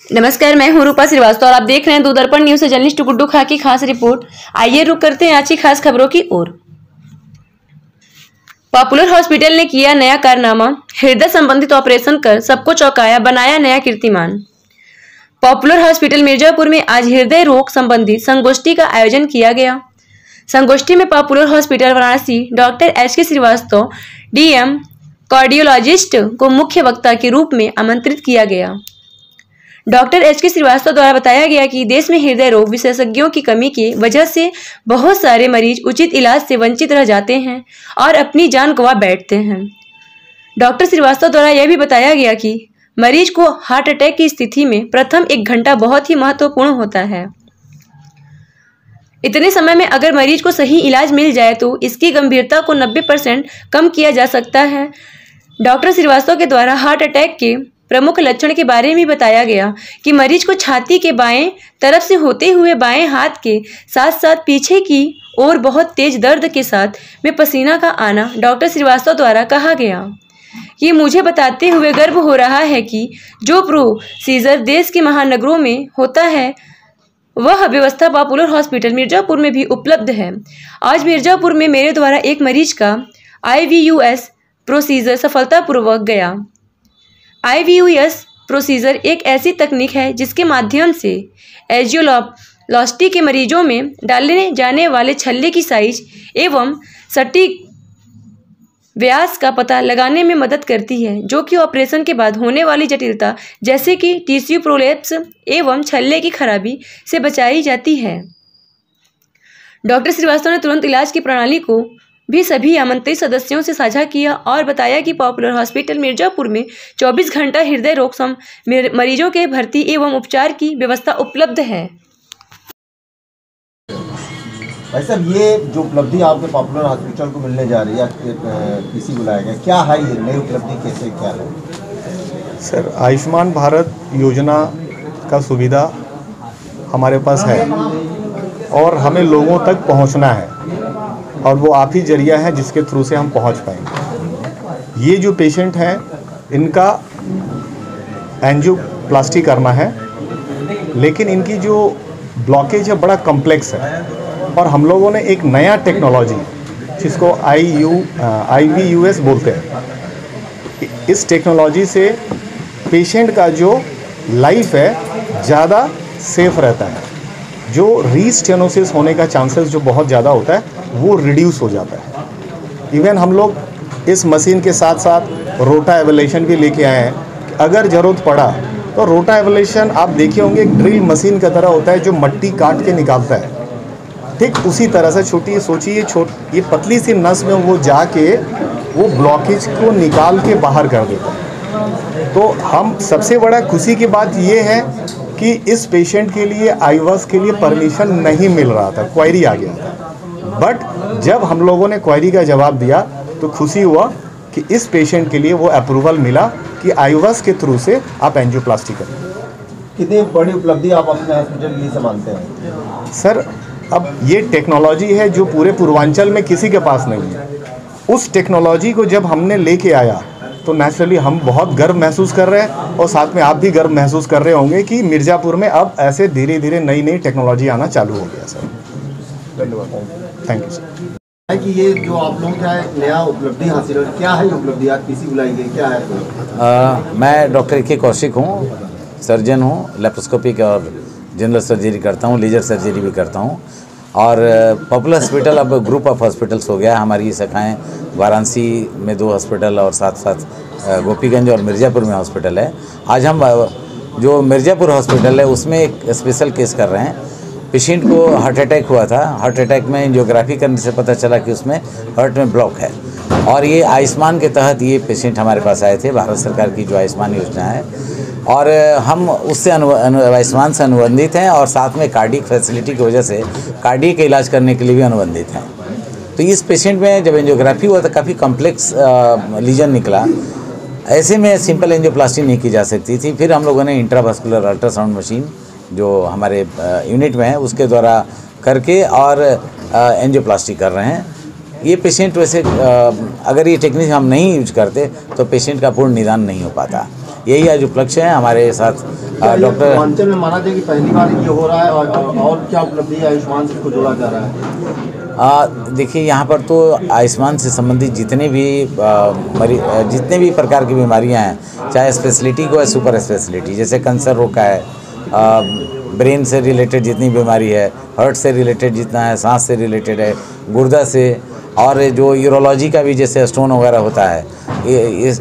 नमस्कार, मैं हूं रूपा श्रीवास्तव और आप देख रहे हैं दूरदर्पण न्यूज से जर्नलिस्ट गुड्डू खा की खास रिपोर्ट। आइए रुक करते हैं आज की खास खबरों की ओर। पॉपुलर हॉस्पिटल ने किया नया कारनामा, हृदय संबंधित ऑपरेशन कर सबको चौंकाया, बनाया नया कीर्तिमान। पॉपुलर हॉस्पिटल मिर्जापुर में आज हृदय रोग संबंधी संगोष्ठी का आयोजन किया गया। संगोष्ठी में popular hospital Varanasi doctor HK Srivastava DM cardiologist को मुख्य वक्ता के रूप में आमंत्रित किया गया। डॉक्टर HK श्रीवास्तव द्वारा बताया गया कि देश में हृदय रोग विशेषज्ञों की कमी की वजह से बहुत सारे मरीज उचित इलाज से वंचित रह जाते हैं और अपनी जान गंवा बैठते हैं। डॉक्टर श्रीवास्तव द्वारा यह भी बताया गया कि मरीज को हार्ट अटैक की स्थिति में प्रथम 1 घंटा बहुत ही महत्वपूर्ण होता है। इतने समय में अगर मरीज को सही इलाज मिल जाए तो इसकी गंभीरता को 90% कम किया जा सकता है। डॉक्टर श्रीवास्तव के द्वारा हार्ट अटैक के प्रमुख लक्षण के बारे में बताया गया कि मरीज को छाती के बाएं तरफ से होते हुए बाएं हाथ के साथ साथ पीछे की ओर बहुत तेज दर्द के साथ में पसीना का आना। डॉक्टर श्रीवास्तव द्वारा कहा गया कि मुझे बताते हुए गर्व हो रहा है कि जो प्रोसीजर देश के महानगरों में होता है वह व्यवस्था पॉपुलर हॉस्पिटल मिर्जापुर में भी उपलब्ध है। आज मिर्जापुर में मेरे द्वारा एक मरीज का IVUS प्रोसीजर सफलतापूर्वक गया। IVUS प्रोसीजर एक ऐसी तकनीक है जिसके माध्यम से एंजियोप्लास्टी के मरीजों में डाले जाने वाले छल्ले की साइज एवं सटीक व्यास का पता लगाने में मदद करती है, जो कि ऑपरेशन के बाद होने वाली जटिलता जैसे कि टिश्यू प्रोलेप्स एवं छल्ले की खराबी से बचाई जाती है। डॉक्टर श्रीवास्तव ने तुरंत इलाज की प्रणाली को भी सभी आमंत्रित सदस्यों से साझा किया और बताया कि पॉपुलर हॉस्पिटल मिर्जापुर में 24 घंटा हृदय रोग मरीजों के भर्ती एवं उपचार की व्यवस्था उपलब्ध है। भाई साहब, ये जो उपलब्धि आपके पॉपुलर हॉस्पिटल को मिलने जा रही है, किसी बुलाया गया, क्या है ये नई उपलब्धि, कैसे क्या है? सर, आयुष्मान भारत योजना का सुविधा हमारे पास है और हमें लोगों तक पहुंचना है और वो आप ही जरिया है जिसके थ्रू से हम पहुंच पाएंगे। ये जो पेशेंट हैं इनका एंजियोप्लास्टी करना है, लेकिन इनकी जो ब्लॉकेज है बड़ा कम्प्लेक्स है और हम लोगों ने एक नया टेक्नोलॉजी जिसको IVUS बोलते हैं, इस टेक्नोलॉजी से पेशेंट का जो लाइफ है ज़्यादा सेफ रहता है। जो रीस्टेनोसिस होने का चांसेस जो बहुत ज़्यादा होता है वो रिड्यूस हो जाता है। इवन हम लोग इस मशीन के साथ साथ रोटा एवलेशन भी लेके आए हैं। अगर ज़रूरत पड़ा तो रोटा एवलेशन आप देखे होंगे एक ड्रिल मशीन की तरह होता है जो मट्टी काट के निकालता है। ठीक उसी तरह से छोटी सोचिए ये पतली सी नस में वो जाके वो ब्लॉकेज को निकाल के बाहर कर देता है। तो हम सबसे बड़ा खुशी की बात ये है कि इस पेशेंट के लिए IVUS के लिए परमिशन नहीं मिल रहा था, क्वेरी आ गया था। बट जब हम लोगों ने क्वेरी का जवाब दिया तो खुशी हुआ कि इस पेशेंट के लिए वो अप्रूवल मिला कि IVUS के थ्रू से आप एंजियोप्लास्टी करें। कितनी बड़ी उपलब्धि आप अपने हॉस्पिटल के लिए से मानते हैं? सर, अब ये टेक्नोलॉजी है जो पूरे पूर्वांचल में किसी के पास नहीं है। उस टेक्नोलॉजी को जब हमने लेके आया तो नेचुरली हम बहुत गर्व महसूस कर रहे हैं और साथ में आप भी गर्व महसूस कर रहे होंगे कि मिर्ज़ापुर में अब ऐसे धीरे धीरे नई टेक्नोलॉजी आना चालू हो गया। सर धन्यवाद। Thank you sir. कि ये जो आप लोगों का नया उपलब्धि हासिल, क्या है उपलब्धि, आज किसी बुलाई गई, क्या है? मैं डॉक्टर के कौशिक हूँ, सर्जन हूँ, लेप्रोस्कोपिक और जनरल सर्जरी करता हूँ, लेजर सर्जरी भी करता हूँ। और पॉपुलर हॉस्पिटल अब ग्रुप ऑफ हॉस्पिटल्स हो गया। हमारी शाखाएँ वाराणसी में 2 हॉस्पिटल और साथ साथ गोपीगंज और मिर्ज़ापुर में हॉस्पिटल है। आज हम जो मिर्ज़ापुर हॉस्पिटल है उसमें एक स्पेशल केस कर रहे हैं। पेशेंट को हार्ट अटैक हुआ था। हार्ट अटैक में एंजियोग्राफी करने से पता चला कि उसमें हार्ट में ब्लॉक है और ये आयुष्मान के तहत ये पेशेंट हमारे पास आए थे, भारत सरकार की जो आयुष्मान योजना है, और हम उससे आयुष्मान से अनुबंधित हैं और साथ में कार्डियक फैसिलिटी की वजह से कार्डियक इलाज करने के लिए भी अनुबंधित हैं। तो इस पेशेंट में जब एंजियोग्राफी हुआ तो काफ़ी कॉम्प्लेक्स लीजन निकला। ऐसे में सिंपल एंजियोप्लास्टी नहीं की जा सकती थी। फिर हम लोगों ने इंट्रावास्कुलर अल्ट्रासाउंड मशीन जो हमारे यूनिट में है उसके द्वारा करके और एंजियोप्लास्टी कर रहे हैं। ये पेशेंट वैसे अगर ये टेक्निक हम नहीं यूज करते तो पेशेंट का पूर्ण निदान नहीं हो पाता। यही आज उपलक्ष्य है हमारे साथ। डॉक्टर पूर्वांचल में माना जाए कि पहली बार ये हो रहा है, और क्या उपलब्धि है आयुष्मान से जोड़ा जा रहा है? देखिए यहाँ पर तो आयुष्मान से संबंधित जितने भी प्रकार की बीमारियां हैं, चाहे स्पेशलिटी को या सुपर स्पेशलिटी, जैसे कैंसर रोग का है, ब्रेन से रिलेटेड जितनी बीमारी है, हार्ट से रिलेटेड जितना है, सांस से रिलेटेड है, गुर्दा से, और जो यूरोलॉजी का भी जैसे स्टोन वगैरह होता है,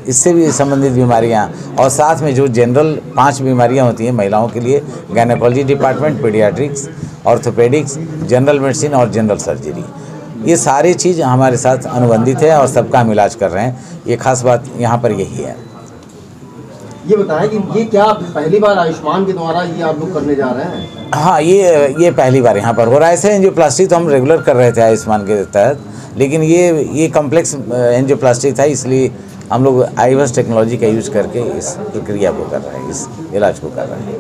इससे भी संबंधित बीमारियां, और साथ में जो जनरल 5 बीमारियां होती हैं महिलाओं के लिए, gynaecology department, paediatrics, orthopaedics, general medicine और जनरल सर्जरी, ये सारी चीज़ हमारे साथ अनुबंधित है और सबका हम इलाज कर रहे हैं। ये खास बात यहाँ पर यही है। ये बताएं कि ये क्या पहली बार आयुष्मान के द्वारा ये आप लोग करने जा रहे हैं? हाँ, ये पहली बार यहाँ पर हो रहा है। ऐसे एंजियोप्लास्टी तो हम रेगुलर कर रहे थे आयुष्मान के तहत, लेकिन ये कम्प्लेक्स एंजियोप्लास्टी था, इसलिए हम लोग आईवस टेक्नोलॉजी का यूज करके इस प्रक्रिया को कर रहे हैं, इस इलाज को कर रहे हैं।